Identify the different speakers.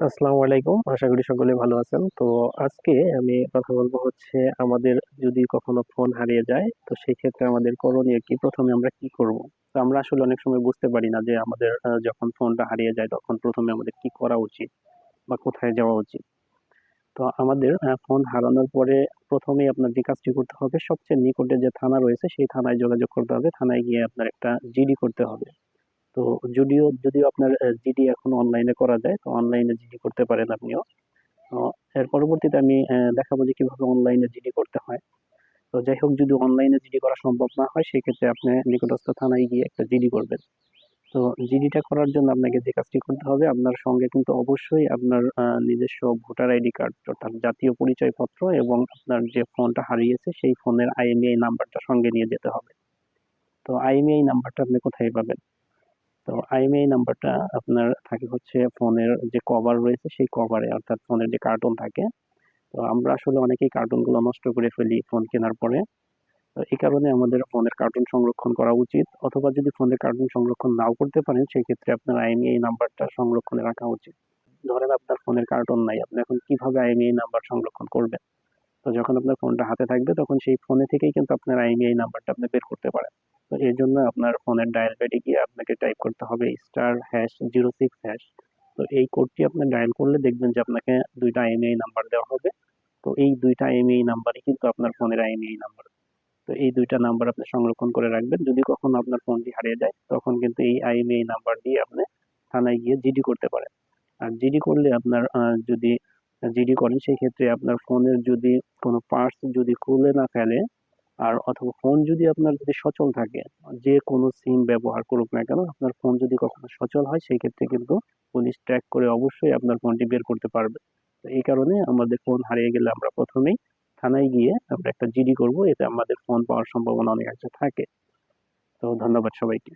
Speaker 1: আসসালামু আলাইকুম, আশা করি সকলে ভালো আছেন। তো আজকে আমি কথা বলবো হচ্ছে আমাদের যদি কখনো ফোন হারিয়ে যায় তো সেই ক্ষেত্রে আমাদের করণীয় কি, প্রথমে আমরা কি করব। তো আমরা আসলে অনেক সময় বুঝতে পারি না যে আমাদের যখন ফোনটা হারিয়ে যায় তখন প্রথমে আমাদের কি করা উচিত বা কোথায় যাওয়া উচিত। তো আমাদের ফোন হারানোর পরে প্রথমেই আপনার যে কাজটি করতে হবে, সবচেয়ে নিকটে যে থানা রয়েছে সেই থানায় যোগাযোগ করতে হবে। থানায় গিয়ে আপনার একটা জিডি করতে হবে। তো যদিও আপনার জিডি এখন অনলাইনে করা যায়, তো অনলাইনে জিডি করতে পারেন আপনিও। তো এর পরবর্তীতে আমি দেখাবো যে কিভাবে অনলাইনে জিডি করতে হয়। তো যাই হোক, যদি অনলাইনে জিডি করা সম্ভব না হয় সেক্ষেত্রে আপনি নিকটস্থ থানায় গিয়ে একটা জিডি করবেন। তো জিডিটা করার জন্য আপনাকে যে কাজটি করতে হবে, আপনার সঙ্গে কিন্তু অবশ্যই আপনার নিজস্ব ভোটার আইডি কার্ড অর্থাৎ জাতীয় পরিচয়পত্র এবং আপনার যে ফোনটা হারিয়েছে সেই ফোনের আইএমইআই নাম্বারটা সঙ্গে নিয়ে যেতে হবে। তো আইএমইআই নাম্বারটা আপনি কোথায় পাবেন? তো আইএমইআই নাম্বারটা আপনার থাকে হচ্ছে ফোনের যে কভার রয়েছে সেই কভারে, অর্থাৎ ফোনের যে কার্টুন থাকে। তো আমরা আসলে অনেকেই কার্টুন গুলো নষ্ট করে ফেলি ফোন কেনার পরে। তো এই কারণে আমাদের ফোনের কার্টুন সংরক্ষণ করা উচিত, অথবা যদি ফোনের কার্টুন সংরক্ষণ নাও করতে পারেন সেক্ষেত্রে আপনার আইএমইআই নাম্বারটা সংরক্ষণে রাখা উচিত। ধরেন আপনার ফোনের কার্টুন নাই, আপনি এখন কিভাবে আইএমইআই নাম্বার সংরক্ষণ করবেন? তো যখন আপনার ফোনটা হাতে থাকবে তখন সেই ফোনে থেকেই কিন্তু আপনার আইএমইআই নাম্বারটা আপনি বের করতে পারেন। তো এর জন্য আপনার ফোনের ডায়াল প্যাডে গিয়ে আপনাকে টাইপ করতে হবে *#06#। তো এই কোডটি আপনি ডায়াল করলে দেখবেন যে আপনাকে দুইটা আইএমইআই নাম্বার দেওয়া হবে। তো এই দুইটা আইএমইআই নাম্বারই কিন্তু আপনার ফোনের আইএমইআই নাম্বার। তো এই দুইটা নাম্বার আপনি সংরক্ষণ করে রাখবেন। যদি কখনো আপনার ফোনটি হারিয়ে যায় তখন কিন্তু এই আইএমইআই নাম্বার দিয়ে আপনি থানায় গিয়ে জিডি করতে পারেন। আর জিডি করলে আপনার যদি জিডি করেন সেই ক্ষেত্রে আপনার ফোনের যদি কোনো পার্টস যদি খুলে না ফেলে, আর অথবা ফোন যদি আপনার যদি সচল থাকে, যে কোনো সিম ব্যবহার করুক না কেন, আপনার ফোন যদি কখনো সচল হয় সেই ক্ষেত্রে কিন্তু পুলিশ ট্র্যাক করে অবশ্যই আপনার ফোনটি বের করতে পারবে। তো এই কারণে আমাদের ফোন হারিয়ে গেলে আমরা প্রথমেই থানায় গিয়ে আমরা একটা জিডি করব, এতে আমাদের ফোন পাওয়ার সম্ভাবনা অনেকাংশে থাকে। তো ধন্যবাদ সবাইকে।